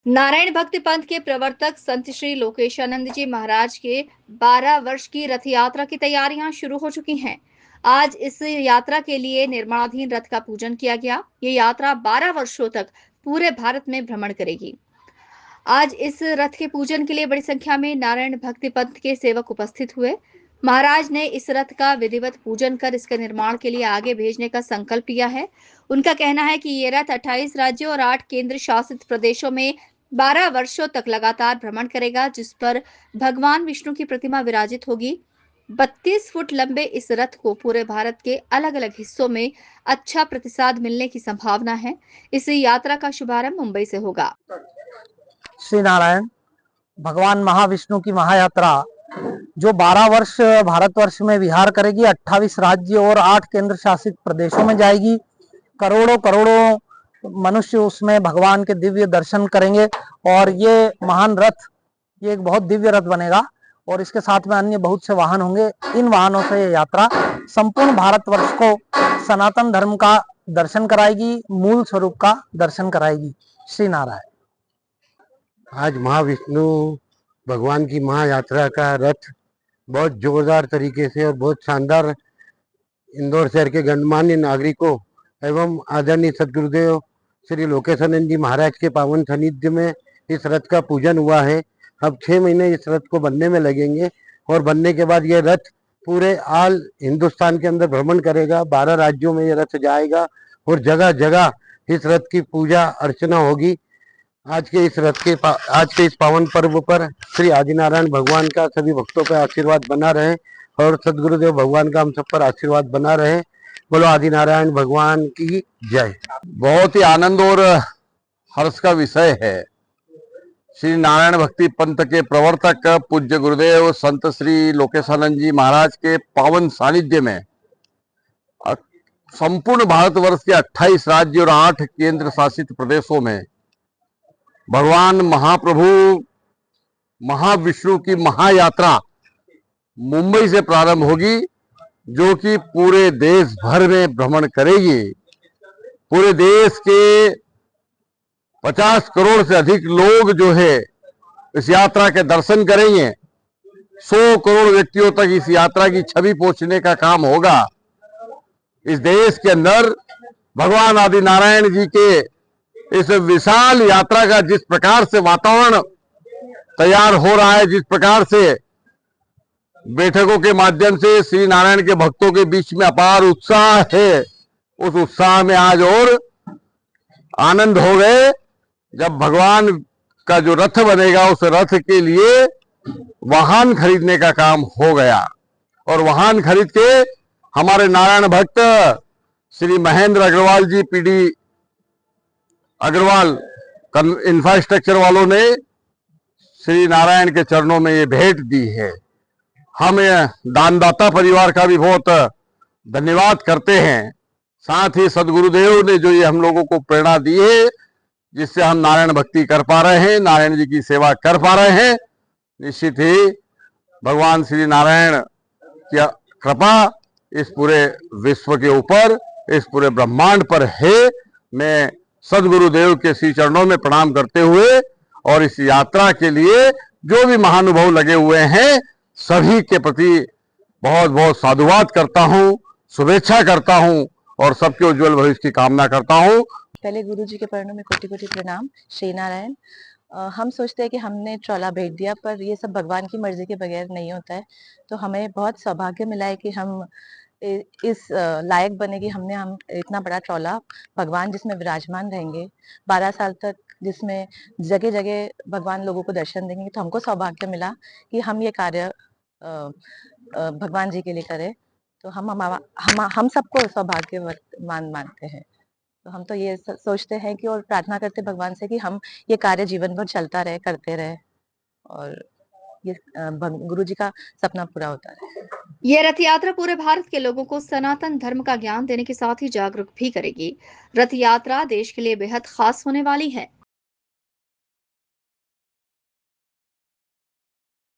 नारायण भक्ति पंथ के प्रवर्तक संत श्री लोकेशानंद जी महाराज के 12 वर्ष की रथ यात्रा की तैयारियां शुरू हो चुकी हैं। आज इस यात्रा के लिए निर्माणाधीन रथ का पूजन किया गया। ये यात्रा 12 वर्षों तक पूरे भारत में भ्रमण करेगी। आज इस रथ के पूजन के लिए बड़ी संख्या में नारायण भक्ति पंथ के सेवक उपस्थित हुए। महाराज ने इस रथ का विधिवत पूजन कर इसके निर्माण के लिए आगे भेजने का संकल्प लिया है। उनका कहना है कि ये रथ 28 राज्यों और 8 केंद्र शासित प्रदेशों में 12 वर्षों तक लगातार भ्रमण करेगा, जिस पर भगवान विष्णु की प्रतिमा विराजित होगी। 32 फुट लंबे इस रथ को पूरे भारत के अलग अलग हिस्सों में अच्छा प्रतिसाद मिलने की संभावना है। इस यात्रा का शुभारंभ मुंबई से होगा। श्री नारायण भगवान महाविष्णु की महायात्रा जो 12 वर्ष भारतवर्ष में विहार करेगी, 28 राज्य और 8 केंद्र शासित प्रदेशों में जाएगी। करोड़ों करोड़ों मनुष्य उसमें भगवान के दिव्य दर्शन करेंगे और ये महान रथ, ये एक बहुत दिव्य रथ बनेगा और इसके साथ में अन्य बहुत से वाहन होंगे। इन वाहनों से ये यात्रा संपूर्ण भारतवर्ष को सनातन धर्म का दर्शन कराएगी, मूल स्वरूप का दर्शन कराएगी। श्री नारायण। आज महाविष्णु भगवान की महायात्रा का रथ बहुत जोरदार तरीके से और बहुत शानदार इंदौर शहर के गणमान्य नागरिकों एवं आदरणीय सदगुरुदेव श्री लोकेशानंद जी महाराज के पावन सानिध्य में इस रथ का पूजन हुआ है। अब 6 महीने इस रथ को बनने में लगेंगे और बनने के बाद ये रथ पूरे ऑल हिंदुस्तान के अंदर भ्रमण करेगा। 12 राज्यों में ये रथ जाएगा और जगह जगह इस रथ की पूजा अर्चना होगी। आज के इस पावन पर्व पर श्री आदिनारायण भगवान का सभी भक्तों पर आशीर्वाद बना रहे और सदगुरुदेव भगवान का हम सब पर आशीर्वाद बना रहे। बोलो आदिनारायण भगवान की जय। बहुत ही आनंद और हर्ष का विषय है। श्री नारायण भक्ति पंथ के प्रवर्तक पूज्य गुरुदेव संत श्री लोकेशानंद जी महाराज के पावन सानिध्य में संपूर्ण भारतवर्ष के 28 राज्य और 8 केंद्र शासित प्रदेशों में भगवान महाप्रभु महाविष्णु की महायात्रा मुंबई से प्रारंभ होगी, जो कि पूरे देश भर में भ्रमण करेगी। पूरे देश के 50 करोड़ से अधिक लोग जो है इस यात्रा के दर्शन करेंगे। 100 करोड़ व्यक्तियों तक इस यात्रा की छवि पहुंचने का काम होगा। इस देश के अंदर भगवान आदिनारायण जी के इस विशाल यात्रा का जिस प्रकार से वातावरण तैयार हो रहा है, जिस प्रकार से बैठकों के माध्यम से श्री नारायण के भक्तों के बीच में अपार उत्साह है, उस उत्साह में आज और आनंद हो गए जब भगवान का जो रथ बनेगा उस रथ के लिए वाहन खरीदने का काम हो गया। और वाहन खरीद के हमारे नारायण भक्त श्री महेंद्र अग्रवाल जी, पीडी अग्रवाल इंफ्रास्ट्रक्चर वालों ने श्री नारायण के चरणों में ये भेंट दी है। हम दानदाता परिवार का भी बहुत धन्यवाद करते हैं। साथ ही सदगुरुदेव ने जो ये हम लोगों को प्रेरणा दी है, जिससे हम नारायण भक्ति कर पा रहे हैं, नारायण जी की सेवा कर पा रहे हैं। निश्चित ही भगवान श्री नारायण की कृपा इस पूरे विश्व के ऊपर, इस पूरे ब्रह्मांड पर है। मैं सदगुरुदेव के श्री चरणों में प्रणाम करते हुए और इस यात्रा के लिए जो भी महानुभाव लगे हुए हैं, सभी के प्रति बहुत बहुत साधुवाद करता हूं, शुभेच्छा करता हूं और सबके उज्जवल भविष्य की कामना करता हूं। पहले गुरु जी के चरणों में कोटि कोटि प्रणाम। श्री नारायण। हम सोचते हैं कि हमने ट्रॉला भेज दिया, पर ये सब भगवान की मर्जी के बगैर नहीं होता है। तो हमें बहुत सौभाग्य मिला है कि हम इस लायक बने कि हम इतना बड़ा ट्रॉला भगवान जिसमें विराजमान रहेंगे 12 साल तक, जिसमें जगह जगह भगवान लोगों को दर्शन देंगे। तो हमको सौभाग्य मिला कि हम ये कार्य भगवान जी के लिए करें। तो हम सबको सौभाग्यवान मानते हैं। तो हम तो ये सोचते हैं कि और प्रार्थना करते भगवान से कि हम ये कार्य जीवन भर चलता रहे, करते रहे और ये गुरु जी का सपना पूरा होता है। ये रथ यात्रा पूरे भारत के लोगों को सनातन धर्म का ज्ञान देने के साथ ही जागरूक भी करेगी। रथ यात्रा देश के लिए बेहद खास होने वाली है।